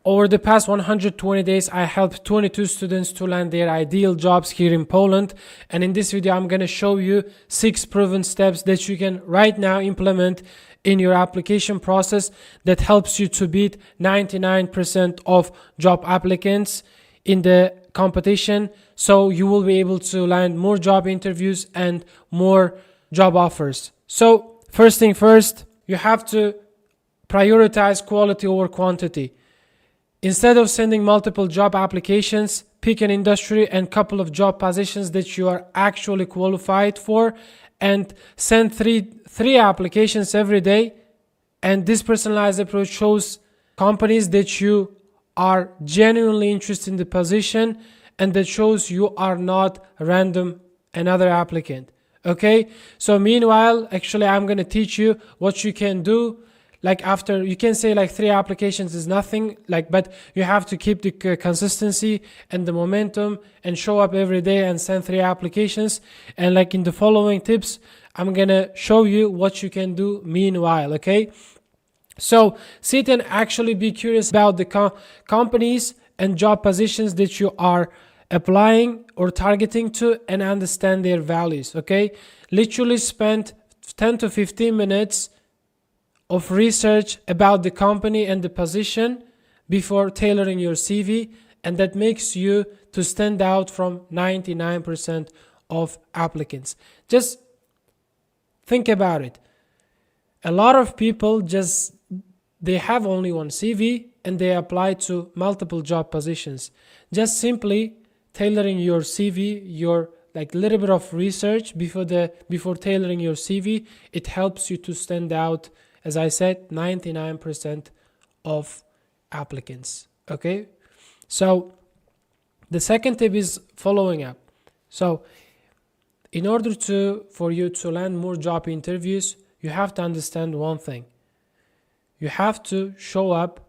Over the past 120 days, I helped 22 students to land their ideal jobs here in Poland. And in this video, I'm going to show you 6 proven steps that you can right now implement in your application process that helps you to beat 99% of job applicants in the competition. So you will be able to land more job interviews and more job offers. So first thing first, you have to prioritize quality over quantity. Instead of sending multiple job applications, pick an industry and couple of job positions that you are actually qualified for and send three applications every day. And this personalized approach shows companies that you are genuinely interested in the position and that shows you are not random another applicant. Okay, so meanwhile, actually I'm going to teach you what you can do. Like after, you can say like 3 applications is nothing, like, but you have to keep the consistency and the momentum and show up every day and send 3 applications. And like in the following tips, I'm gonna show you what you can do meanwhile. Okay, so sit and actually be curious about the companies and job positions that you are applying or targeting to and understand their values. Okay, literally spend 10 to 15 minutes of research about the company and the position before tailoring your CV, and that makes you to stand out from 99% of applicants. Just think about it. A lot of people they have only one CV and they apply to multiple job positions. Just simply tailoring your CV, your like little bit of research before tailoring your CV, it helps you to stand out. As I said, 99% of applicants. Okay, so the second tip is following up. So in order for you to land more job interviews, you have to understand one thing. You have to show up,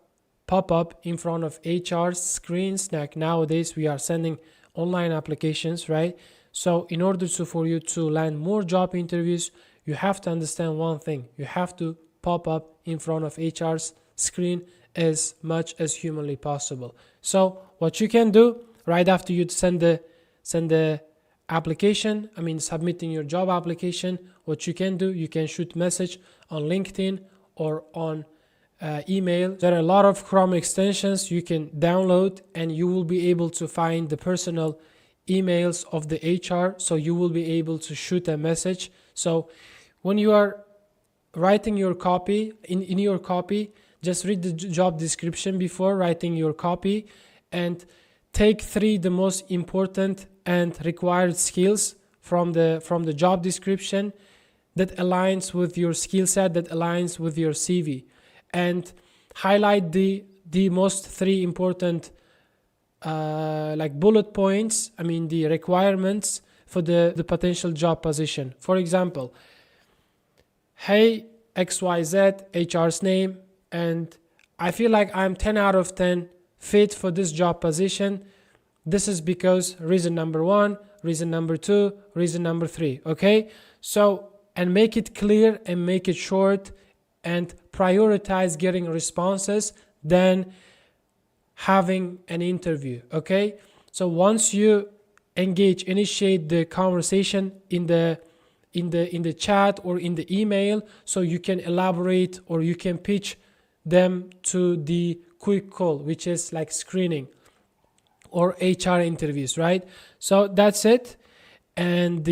pop up in front of HR screens. Like nowadays we are sending online applications, right? So in order for you to land more job interviews, you have to understand one thing. You have to pop up in front of HR's screen as much as humanly possible. So what you can do right after you send the application, submitting your job application, what you can do, you can shoot message on LinkedIn or on email. There are a lot of Chrome extensions you can download and you will be able to find the personal emails of the HR, so you will be able to shoot a message. So when you are writing your copy, in your copy, just read the job description before writing your copy and take 3 the most important and required skills from the job description that aligns with your skill set, that aligns with your CV, and highlight the most 3 important like bullet points, the requirements for the potential job position. For example, hey, XYZ, HR's name, and I feel like I'm 10 out of 10 fit for this job position. This is because reason number 1, reason number 2, reason number 3. Okay, so and make it clear and make it short and prioritize getting responses than having an interview. Okay, so once you initiate the conversation in the chat or in the email, so you can elaborate or you can pitch them to the quick call, which is like screening or HR interviews, right? So that's it. And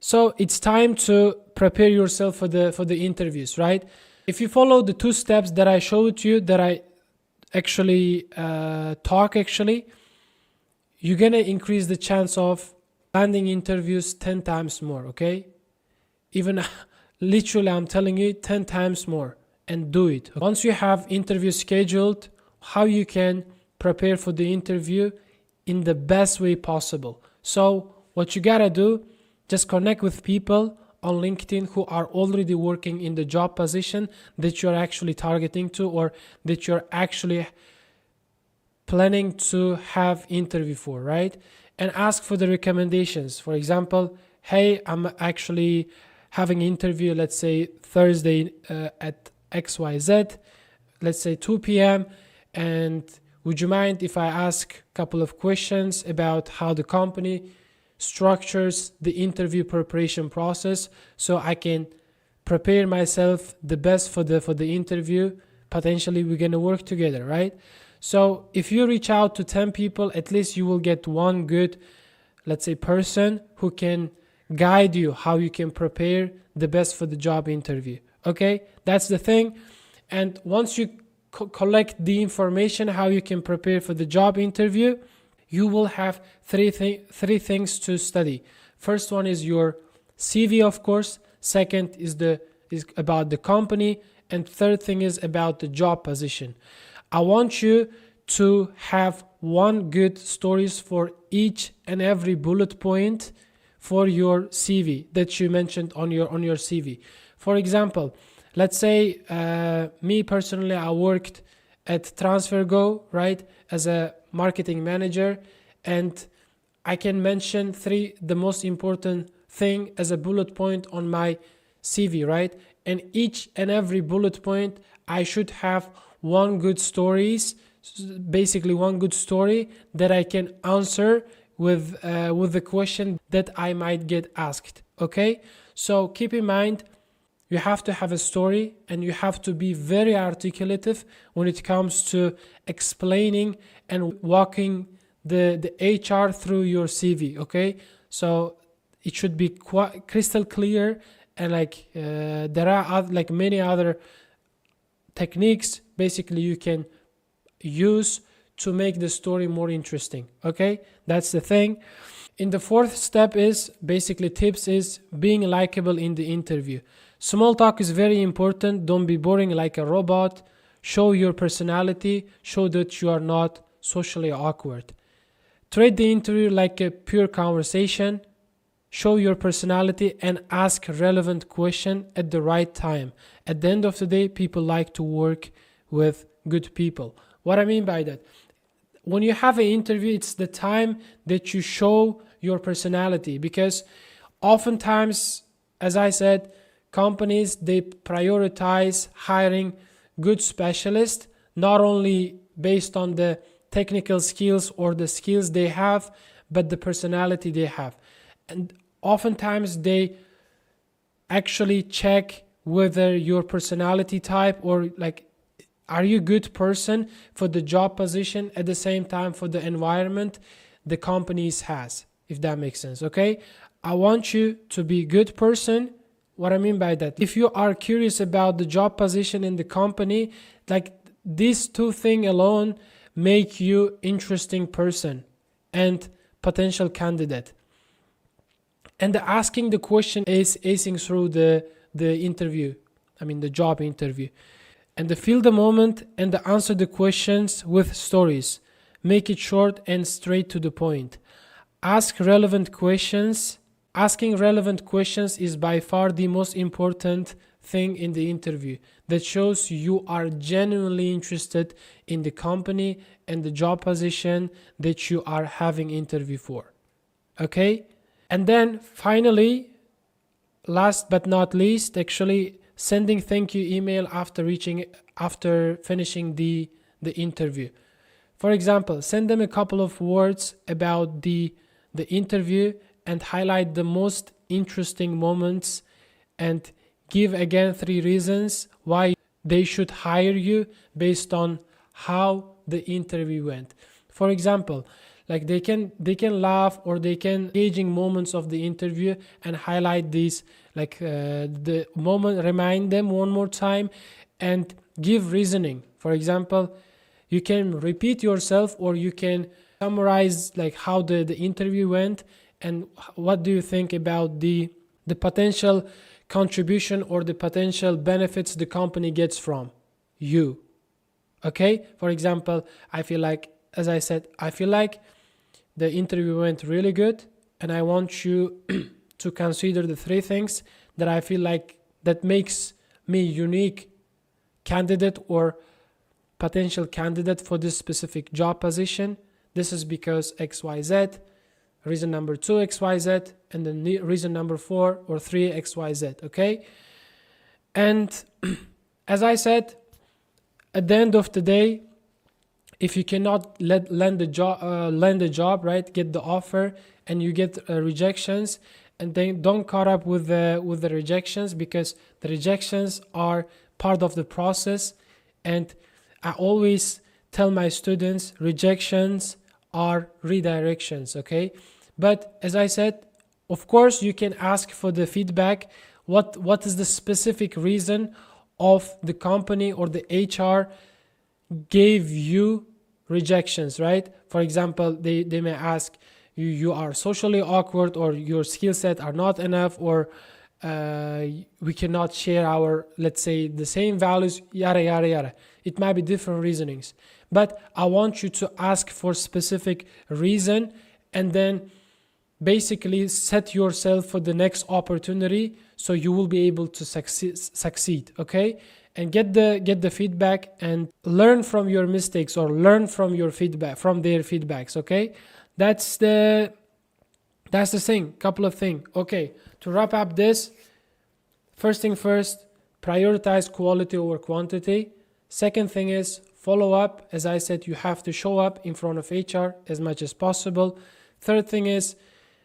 so it's time to prepare yourself for the interviews, right? If you follow the 2 steps that I showed you, that I actually you're gonna increase the chance of landing interviews 10 times more. Okay, even literally I'm telling you 10 times more, and do it. Once you have interview scheduled, how you can prepare for the interview in the best way possible. So what you gotta do, just connect with people on LinkedIn who are already working in the job position that you're actually targeting to, or that you're actually planning to have interview for, right? And ask for the recommendations. For example, hey, I'm actually having interview, let's say Thursday at XYZ, let's say 2 p.m. And would you mind if I ask a couple of questions about how the company structures the interview preparation process so I can prepare myself the best for the interview? Potentially we're going to work together, right? So if you reach out to 10 people, at least you will get one good, let's say, person who can guide you how you can prepare the best for the job interview. Okay, that's the thing. And once you collect the information how you can prepare for the job interview, you will have three things to study. First one is your CV, of course. Second is about the company, and third thing is about the job position. I want you to have one good stories for each and every bullet point for your CV that you mentioned on your CV. For example, let's say me personally, I worked at TransferGo, right, as a marketing manager, and I can mention the most important thing as a bullet point on my CV, right? And each and every bullet point, I should have one good stories, basically one good story that I can answer with the question that I might get asked. Okay, so keep in mind, you have to have a story and you have to be very articulative when it comes to explaining and walking the HR through your CV. Okay, so it should be quite crystal clear, and there are many other techniques basically you can use to make the story more interesting. Okay, that's the thing. In the fourth step is basically tips is being likable in the interview. Small talk is very important. Don't be boring like a robot. Show your personality. Show that you are not socially awkward. Treat the interview like a pure conversation. Show your personality and ask relevant question at the right time. At the end of the day, people like to work with good people. What I mean by that, when you have an interview, it's the time that you show your personality, because oftentimes, as I said, companies, they prioritize hiring good specialists, not only based on the technical skills or the skills they have, but the personality they have. And oftentimes they actually check whether your personality type or are you a good person for the job position, at the same time for the environment the companies has, if that makes sense. Okay, I want you to be a good person. What I mean by that, if you are curious about the job position in the company, these two things alone make you interesting person and potential candidate. And asking the question is acing through the interview, the job interview. And feel the moment and answer the questions with stories. Make it short and straight to the point. Ask relevant questions. Asking relevant questions is by far the most important thing in the interview. That shows you are genuinely interested in the company and the job position that you are having interview for. Okay? And then finally, last but not least, actually, sending thank you email after finishing the interview. For example, send them a couple of words about the interview and highlight the most interesting moments, and give again 3 reasons why they should hire you based on how the interview went. For example, they can laugh, or they can engaging moments of the interview and highlight these, the moment, remind them one more time and give reasoning. For example, you can repeat yourself, or you can summarize how the interview went and what do you think about the potential contribution or the potential benefits the company gets from you. Okay, for example, I feel like the interview went really good, and I want you to consider the 3 things that I feel like that makes me unique candidate or potential candidate for this specific job position. This is because XYZ, reason number 2 XYZ, and then reason number 4 or 3 XYZ. Okay, and as I said, at the end of the day, if you cannot land the job, right, get the offer, and you get rejections, and then don't caught up with the rejections, because the rejections are part of the process. And I always tell my students, rejections are redirections, okay? But as I said, of course, you can ask for the feedback. What is the specific reason of the company or the HR gave you rejections, right? For example, they may ask you are socially awkward, or your skill set are not enough, or we cannot share our, let's say, the same values, yada yada yada. It might be different reasonings, but I want you to ask for specific reason, and then basically set yourself for the next opportunity, so you will be able to succeed, okay? And get the feedback, and learn from your mistakes, or learn from your feedback, from their feedbacks, okay? That's the thing. Couple of things. Okay, to wrap up this, first thing first, prioritize quality over quantity. Second thing is follow up. As I said, you have to show up in front of HR as much as possible. Third thing is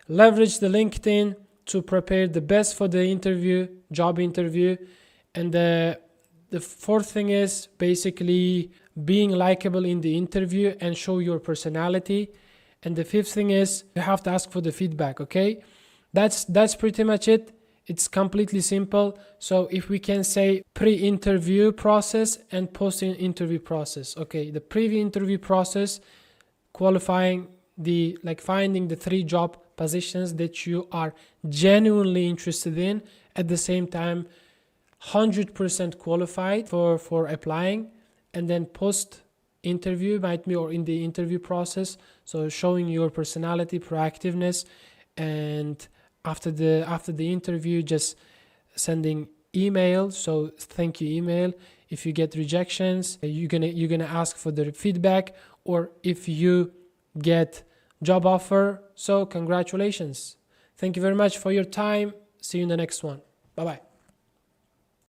leverage the LinkedIn to prepare the best for the interview, job interview. And the fourth thing is basically being likable in the interview and show your personality. And the fifth thing is you have to ask for the feedback, okay? That's pretty much it. It's completely simple. So if we can say pre-interview process and post-interview process, okay? The pre-interview process, qualifying finding the 3 job positions that you are genuinely interested in, at the same time 100% qualified for applying. And then post interview might be, or in the interview process, so showing your personality, proactiveness, and after the interview, just sending email, so thank you email. If you get rejections, you're gonna ask for the feedback, or if you get job offer, so congratulations. Thank you very much for your time. See you in the next one. Bye bye.